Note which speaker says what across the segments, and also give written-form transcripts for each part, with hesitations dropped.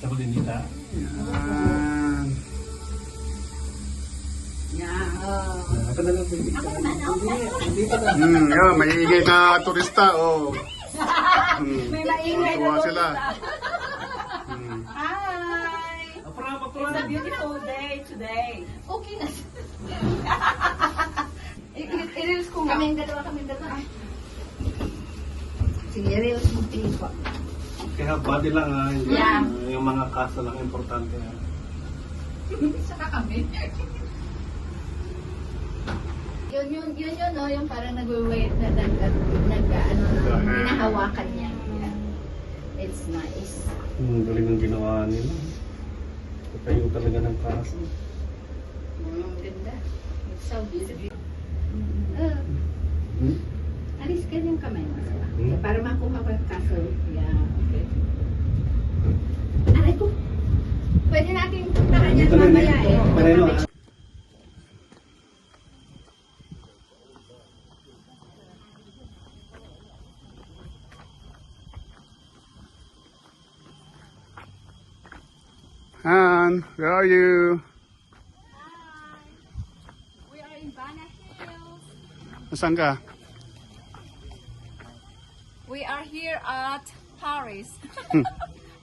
Speaker 1: Colinita.
Speaker 2: Yan.
Speaker 3: Yan.
Speaker 1: Ako na lang, baby. Hindi pa na.
Speaker 2: Yan, may ingay na turista. Oh.
Speaker 3: May maingay na
Speaker 2: Tuwa
Speaker 3: doon.
Speaker 2: sila.
Speaker 3: Hi! It's a beautiful day today.
Speaker 4: Okay na.
Speaker 3: I-reels ko nga.
Speaker 4: Kaming dalawa. Sige, reels mo po.
Speaker 1: Kaya body lang ha. Hindi
Speaker 3: Yeah.
Speaker 1: yung mga kaso lang importante.
Speaker 4: Saka kami. Yun, no, yung parang nag-wait na hinahawakan niya. Yeah. It's nice.
Speaker 1: Galing ng ginawa nila. Tayo talaga ng kaso.
Speaker 4: Ganda. It's so beautiful.
Speaker 3: Alis ka yung kamay mo.
Speaker 1: Hmm?
Speaker 3: Para makuha ko yung kaso. Yeah, okay.
Speaker 4: Aray ko. Pwede natin puntahan yan mamaya eh.
Speaker 1: Panelo.
Speaker 2: Han, where are you?
Speaker 4: We are in Bana Hills.
Speaker 2: Nasaan ka?
Speaker 4: We are here at Paris.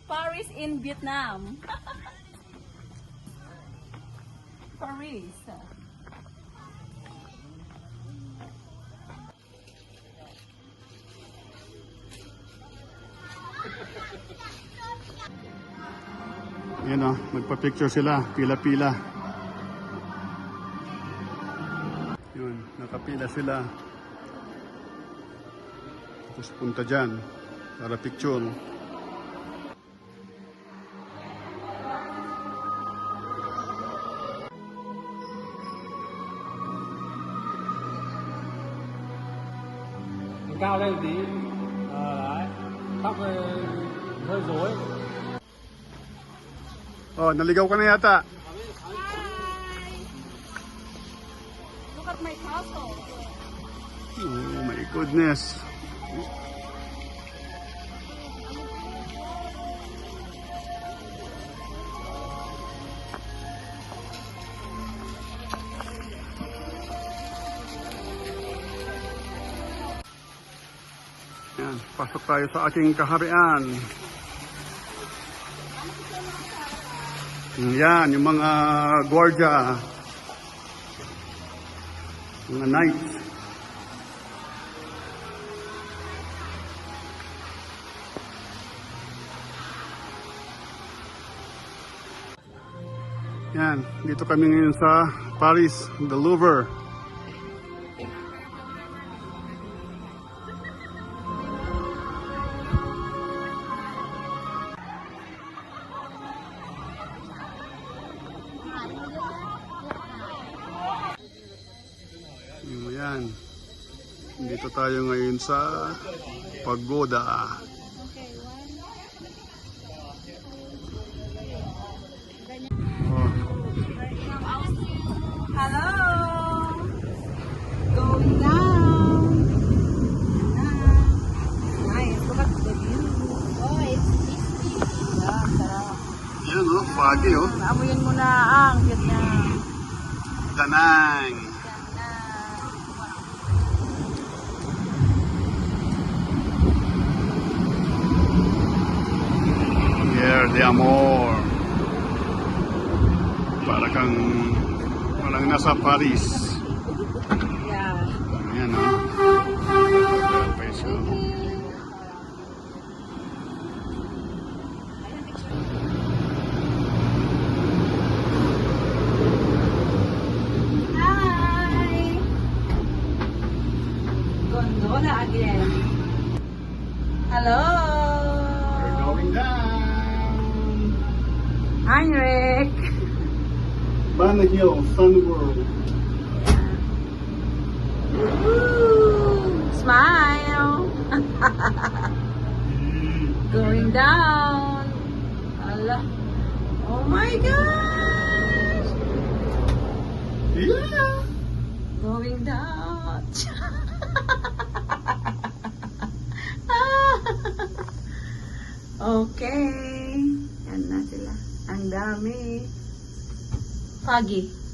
Speaker 4: Paris in Vietnam. Paris.
Speaker 2: Yan o, magpa-picture sila. Pila-pila. Yun, nakapila sila. Tapos punta dyan para picture.
Speaker 1: Cao lên tí. Đấy. Tóc hơi rối.
Speaker 2: Oh, naligaw ka na yata.
Speaker 4: Look at my castle.
Speaker 2: Oh my goodness. Yan, pasok tayo sa aking kaharian. Yan, yung mga gwardiya. Mga knights. Yan, dito kami ngayon sa Paris, the Louvre. Yan. Dito tayo ngayon sa Pagoda. Oh.
Speaker 3: Hello! Going down. Nice. Look at the view.
Speaker 4: Oh, it's tasty.
Speaker 3: Yeah, sarap.
Speaker 2: Yan oh, foggy oh.
Speaker 3: Amuyin mo na ang Vietnam.
Speaker 2: Danang. Here de amor. Parang nasa Paris.
Speaker 3: Yeah.
Speaker 2: Yan oh. Grabe siya.
Speaker 4: Hi!
Speaker 3: Gondola again. Hello!
Speaker 2: We're going down.
Speaker 3: Heinrich!
Speaker 2: Bana Hill, Sun World.
Speaker 3: Woo! Smile! Going down. Allah. Oh my gosh!
Speaker 2: Yeah.
Speaker 3: Going down. Okay. Yan na sila. Ang dami. Foggy.